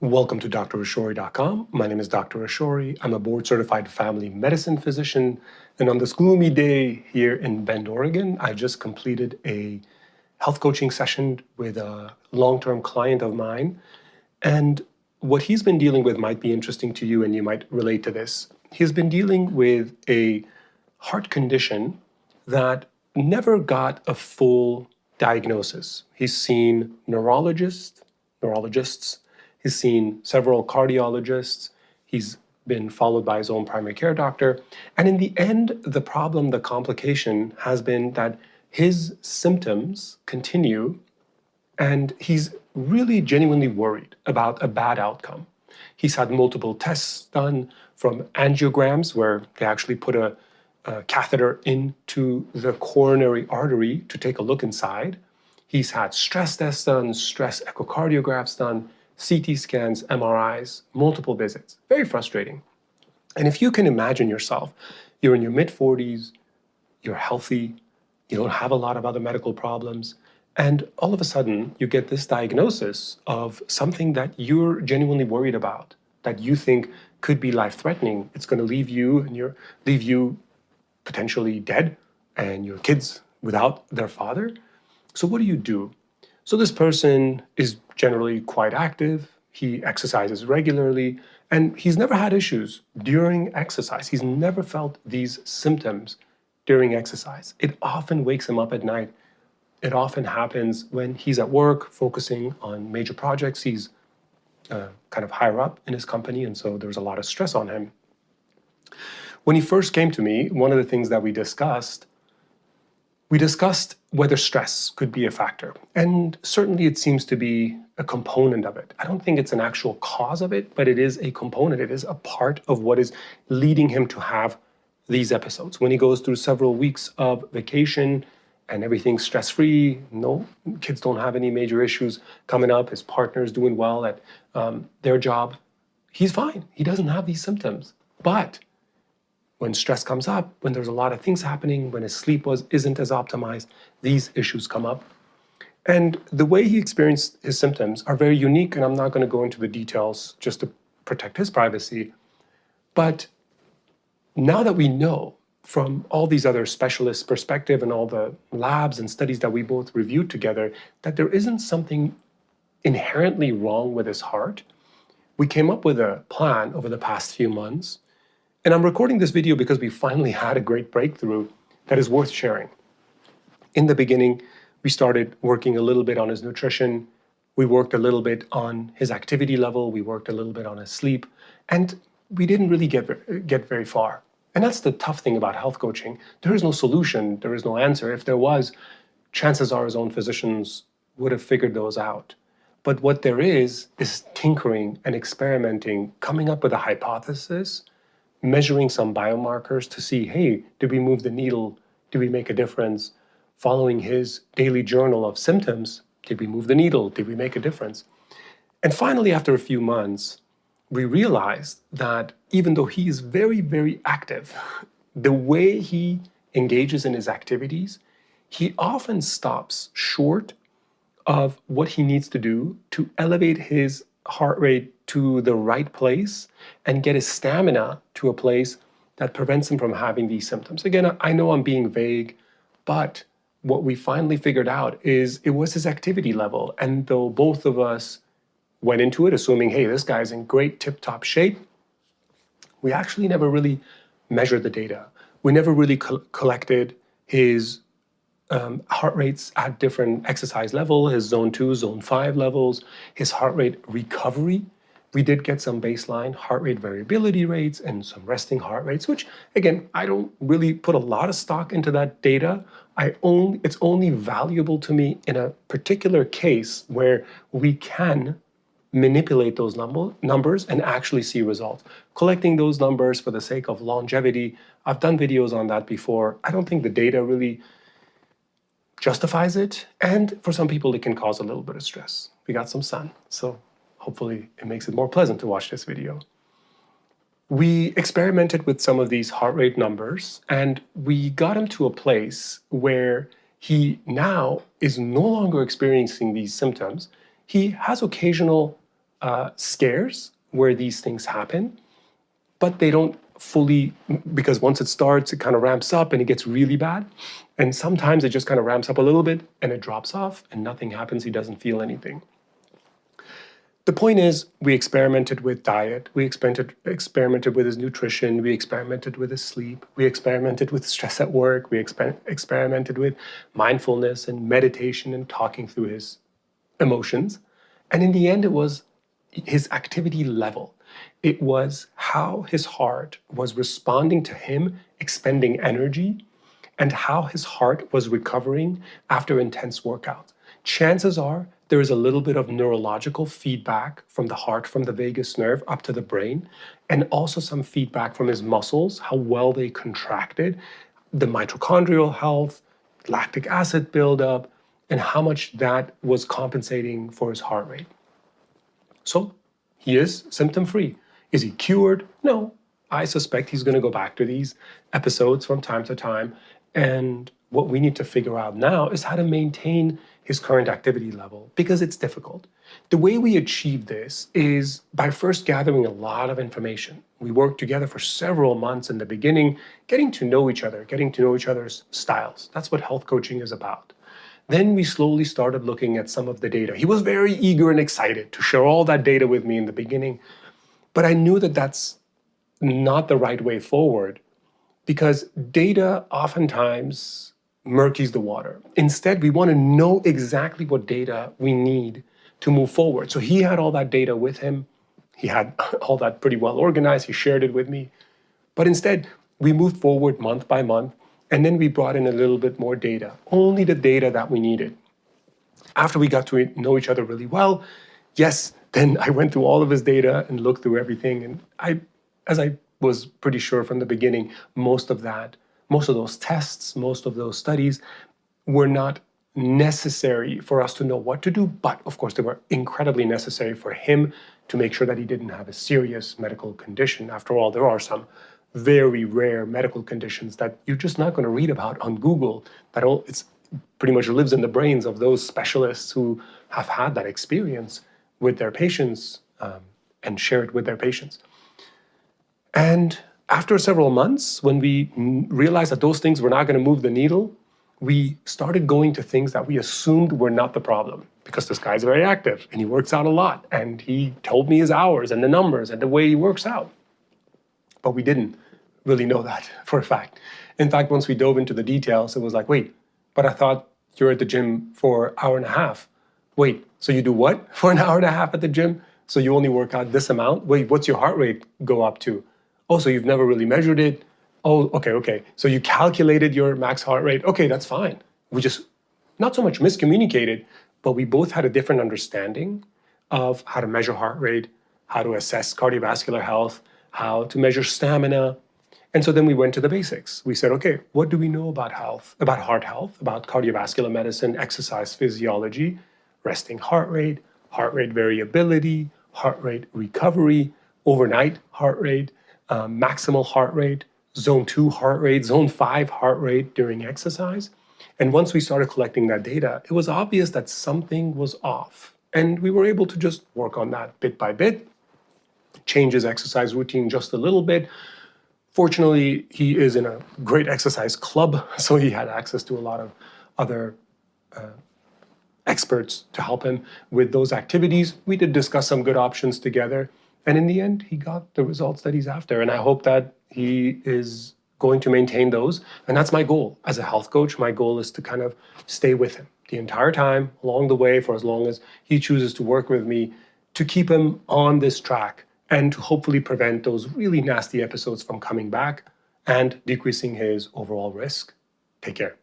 Welcome to drashori.com. My name is Dr. Ashori. I'm a board-certified family medicine physician. And on this gloomy day here in Bend, Oregon, I just completed a health coaching session with a long-term client of mine. And what he's been dealing with might be interesting to you and you might relate to this. He's been dealing with a heart condition that never got a full diagnosis. He's seen neurologists, he's seen several cardiologists, he's been followed by his own primary care doctor. And in the end, the problem, the complication has been that his symptoms continue and he's really genuinely worried about a bad outcome. He's had multiple tests done, from angiograms where they actually put a catheter into the coronary artery to take a look inside. He's had stress tests done, stress echocardiographs done, CT scans, MRIs, multiple visits. Very frustrating. And if you can imagine yourself, you're in your mid-40s, you're healthy, you don't have a lot of other medical problems, and all of a sudden you get this diagnosis of something that you're genuinely worried about, that you think could be life-threatening. It's going to leave you potentially dead and your kids without their father. So what do you do? So this person is generally quite active. He exercises regularly, and he's never had issues during exercise. He's never felt these symptoms during exercise. It often wakes him up at night. It often happens when he's at work focusing on major projects. He's kind of higher up in his company, and so there's a lot of stress on him. When he first came to me, one of the things that we discussed whether stress could be a factor. And certainly it seems to be a component of it. I don't think it's an actual cause of it, but it is a component. It is a part of what is leading him to have these episodes. When he goes through several weeks of vacation and everything's stress-free, no, kids don't have any major issues coming up, his partner's doing well at their job, he's fine. He doesn't have these symptoms. But when stress comes up, when there's a lot of things happening, when his sleep isn't as optimized, these issues come up. And the way he experienced his symptoms are very unique, and I'm not going to go into the details just to protect his privacy. But now that we know from all these other specialists' perspective and all the labs and studies that we both reviewed together, that there isn't something inherently wrong with his heart, we came up with a plan over the past few months. And I'm recording this video because we finally had a great breakthrough that is worth sharing. In the beginning, we started working a little bit on his nutrition. We worked a little bit on his activity level. We worked a little bit on his sleep. And we didn't really get very far. And that's the tough thing about health coaching. There is no solution. There is no answer. If there was, chances are his own physicians would have figured those out. But what there is tinkering and experimenting, coming up with a hypothesis, measuring some biomarkers to see, hey, did we move the needle? Did we make a difference? Following his daily journal of symptoms, did we move the needle? Did we make a difference? And finally, after a few months, we realized that even though he is very, very active, the way he engages in his activities, he often stops short of what he needs to do to elevate his heart rate to the right place and get his stamina to a place that prevents him from having these symptoms. Again, I know I'm being vague, but what we finally figured out is it was his activity level. And though both of us went into it assuming, hey, this guy's in great tip-top shape, we actually never really measured the data. We never really collected his heart rates at different exercise level, his zone 2, zone 5 levels, his heart rate recovery. We did get some baseline heart rate variability rates and some resting heart rates, which, again, I don't really put a lot of stock into that data. It's only valuable to me in a particular case where we can manipulate those numbers and actually see results. Collecting those numbers for the sake of longevity, I've done videos on that before. I don't think the data really justifies it. And for some people, it can cause a little bit of stress. We got some sun, so hopefully it makes it more pleasant to watch this video. We experimented with some of these heart rate numbers, and we got him to a place where he now is no longer experiencing these symptoms. He has occasional scares where these things happen, but they don't fully, because once it starts, it kind of ramps up and it gets really bad. And sometimes it just kind of ramps up a little bit and it drops off and nothing happens. He doesn't feel anything. The point is, we experimented with diet, we experimented with his nutrition, we experimented with his sleep, we experimented with stress at work, we experimented with mindfulness and meditation and talking through his emotions. And in the end, it was his activity level. It was how his heart was responding to him expending energy and how his heart was recovering after intense workouts. Chances are there is a little bit of neurological feedback from the heart, from the vagus nerve up to the brain, and also some feedback from his muscles, how well they contracted, the mitochondrial health, lactic acid buildup, and how much that was compensating for his heart rate. So he is symptom-free. Is he cured? No. I suspect he's going to go back to these episodes from time to time. And what we need to figure out now is how to maintain his current activity level, because it's difficult. The way we achieve this is by first gathering a lot of information. We worked together for several months in the beginning, getting to know each other, getting to know each other's styles. That's what health coaching is about. Then we slowly started looking at some of the data. He was very eager and excited to share all that data with me in the beginning, but I knew that that's not the right way forward, because data oftentimes murkies the water. Instead, we want to know exactly what data we need to move forward. So he had all that data with him. He had all that pretty well organized. He shared it with me. But instead, we moved forward month by month, and then we brought in a little bit more data, only the data that we needed. After we got to know each other really well, yes, then I went through all of his data and looked through everything. And as I was pretty sure from the beginning, most of those tests, most of those studies were not necessary for us to know what to do, but of course they were incredibly necessary for him to make sure that he didn't have a serious medical condition. After all, there are some very rare medical conditions that you're just not going to read about on Google. It's pretty much lives in the brains of those specialists who have had that experience with their patients and share it with their patients. And after several months, when we realized that those things were not going to move the needle, we started going to things that we assumed were not the problem, because this guy's very active and he works out a lot and he told me his hours and the numbers and the way he works out. But we didn't really know that for a fact. In fact, once we dove into the details, it was like, wait, but I thought you're at the gym for an hour and a half. Wait, so you do what for an hour and a half at the gym? So you only work out this amount? Wait, what's your heart rate go up to? Oh, so you've never really measured it? Oh, okay. So you calculated your max heart rate? Okay, that's fine. We just not so much miscommunicated, but we both had a different understanding of how to measure heart rate, how to assess cardiovascular health, how to measure stamina. And so then we went to the basics. We said, okay, what do we know about health, about heart health, about cardiovascular medicine, exercise physiology, resting heart rate variability, heart rate recovery, overnight heart rate, maximal heart rate, zone 2 heart rate, zone 5 heart rate during exercise. And once we started collecting that data, it was obvious that something was off. And we were able to just work on that bit by bit, change his exercise routine just a little bit. Fortunately, he is in a great exercise club, so he had access to a lot of other experts to help him with those activities. We did discuss some good options together. And in the end, he got the results that he's after. And I hope that he is going to maintain those. And that's my goal. As a health coach, my goal is to kind of stay with him the entire time, along the way, for as long as he chooses to work with me, to keep him on this track and to hopefully prevent those really nasty episodes from coming back and decreasing his overall risk. Take care.